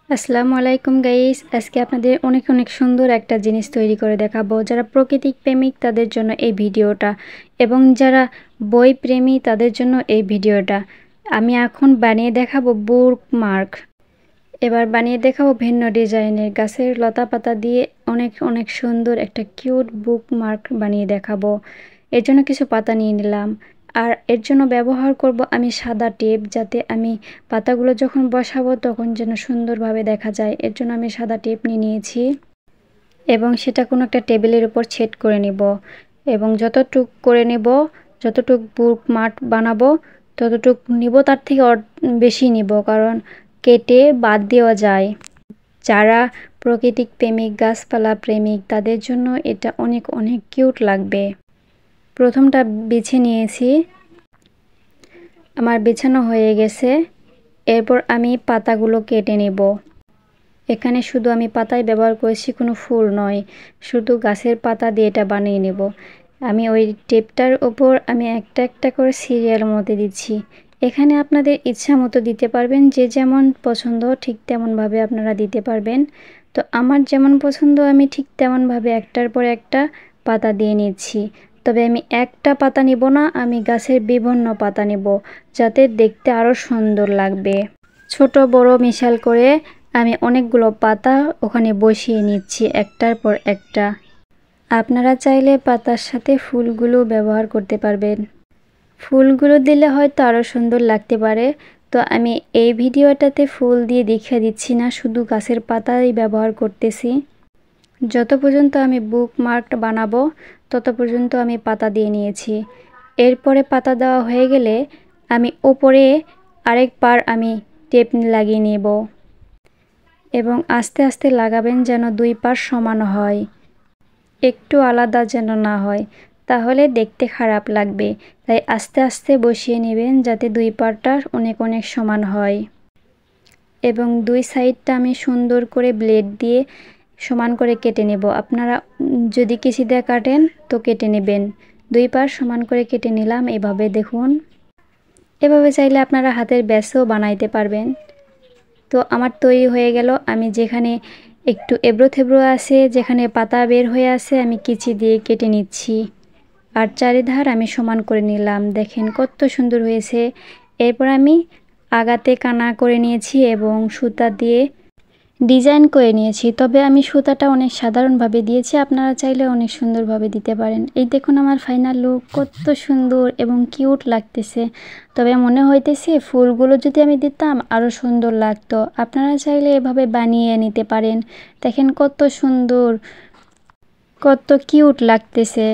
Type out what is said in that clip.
আসসালামু আলাইকুম গাইস, আজকে আপনাদের অনেক অনেক সুন্দর একটা জিনিস তৈরি করে দেখাবো। যারা প্রকৃতিক প্রেমিক তাদের জন্য এই ভিডিওটা, এবং যারা বই প্রেমী তাদের জন্য এই ভিডিওটা। আমি এখন বানিয়ে দেখাবো বুকমার্ক। এবার বানিয়ে দেখাবো ভিন্ন ডিজাইনের গাছের লতা পাতা দিয়ে অনেক অনেক সুন্দর একটা কিউট বুকমার্ক বানিয়ে দেখাবো। এর জন্য কিছু পাতা নিয়ে নিলাম, আর এর জন্য ব্যবহার করব আমি সাদা টেপ, যাতে আমি পাতাগুলো যখন বসাবো তখন যেন সুন্দরভাবে দেখা যায়। এর জন্য আমি সাদা টেপ নিয়ে নিয়েছি এবং সেটা কোনো একটা টেবিলের উপর সেট করে নেব। এবং যতটুক করে নেব, যতটুক বুকমার্ক বানাবো ততটুক নিব, তার থেকে বেশি নিব, কারণ কেটে বাদ দেওয়া যায়। যারা প্রকৃতিক প্রেমিক, গাছপালা প্রেমিক তাদের জন্য এটা অনেক অনেক কিউট লাগবে। প্রথমটা বিছে নিয়েছি, আমার বিছানো হয়ে গেছে। এরপর আমি পাতাগুলো কেটে নেব। এখানে শুধু আমি পাতাই ব্যবহার করেছি, কোনো ফুল নয়, শুধু গাছের পাতা দিয়ে এটা বানিয়ে নেব। আমি ওই টেপটার ওপর আমি একটা একটা করে সিরিয়াল মতো দিচ্ছি। এখানে আপনাদের ইচ্ছা মতো দিতে পারবেন, যে যেমন পছন্দ ঠিক তেমনভাবে আপনারা দিতে পারবেন। তো আমার যেমন পছন্দ আমি ঠিক তেমনভাবে একটার পর একটা পাতা দিয়ে নিচ্ছি। তবে আমি একটা পাতা নিব না, আমি গাছের বিভিন্ন পাতা নেব, যাতে দেখতে আরও সুন্দর লাগবে। ছোট বড় মিশাল করে আমি অনেকগুলো পাতা ওখানে বসিয়ে নিচ্ছি একটার পর একটা। আপনারা চাইলে পাতার সাথে ফুলগুলো ব্যবহার করতে পারবেন। ফুলগুলো দিলে হয়তো আরও সুন্দর লাগতে পারে। তো আমি এই ভিডিওটাতে ফুল দিয়ে দেখিয়ে দিচ্ছি না, শুধু গাছের পাতাই ব্যবহার করতেছি। যত পর্যন্ত আমি বুকমার্ক বানাবো তত পর্যন্ত আমি পাতা দিয়ে নিয়েছি। এরপরে পাতা দেওয়া হয়ে গেলে আমি ওপরে আরেকবার আমি টেপ লাগিয়ে নেব, এবং আস্তে আস্তে লাগাবেন যেন দুই পাশ সমান হয়, একটু আলাদা যেন না হয়, তাহলে দেখতে খারাপ লাগবে। তাই আস্তে আস্তে বসিয়ে নেবেন যাতে দুই পাশটা অনেক অনেক সমান হয়। এবং দুই সাইডটা আমি সুন্দর করে ব্লেড দিয়ে সমান করে কেটে নেব। আপনারা যদি কেচি দিয়ে কাটেন তো কেটে নেবেন। দুই পাশ সমান করে কেটে নিলাম। এভাবে দেখুন, এভাবে চাইলে আপনারা হাতের ব্যাসও বানাইতে পারবেন। তো আমার তৈরি হয়ে গেল। আমি যেখানে একটু এবড়ো থেবড়ো আছে, যেখানে পাতা বের হয়ে আছে, আমি কেচি দিয়ে কেটে নিচ্ছি। আর চারিধার আমি সমান করে নিলাম। দেখেন কত সুন্দর হয়েছে। এরপর আমি আগাতে কানা করে নিয়েছি এবং সুতা দিয়ে ডিজাইন করে নিয়েছি। তবে আমি সুতাটা অনেক সাধারণভাবে দিয়েছি, আপনারা চাইলে অনেক সুন্দরভাবে দিতে পারেন। এই দেখুন আমার ফাইনাল লুক, কত সুন্দর এবং কিউট লাগতেছে। তবে মনে হইতেছে ফুলগুলো যদি আমি দিতাম আরও সুন্দর লাগতো। আপনারা চাইলে এভাবে বানিয়ে নিতে পারেন। দেখেন কত সুন্দর, কত কিউট লাগতেছে।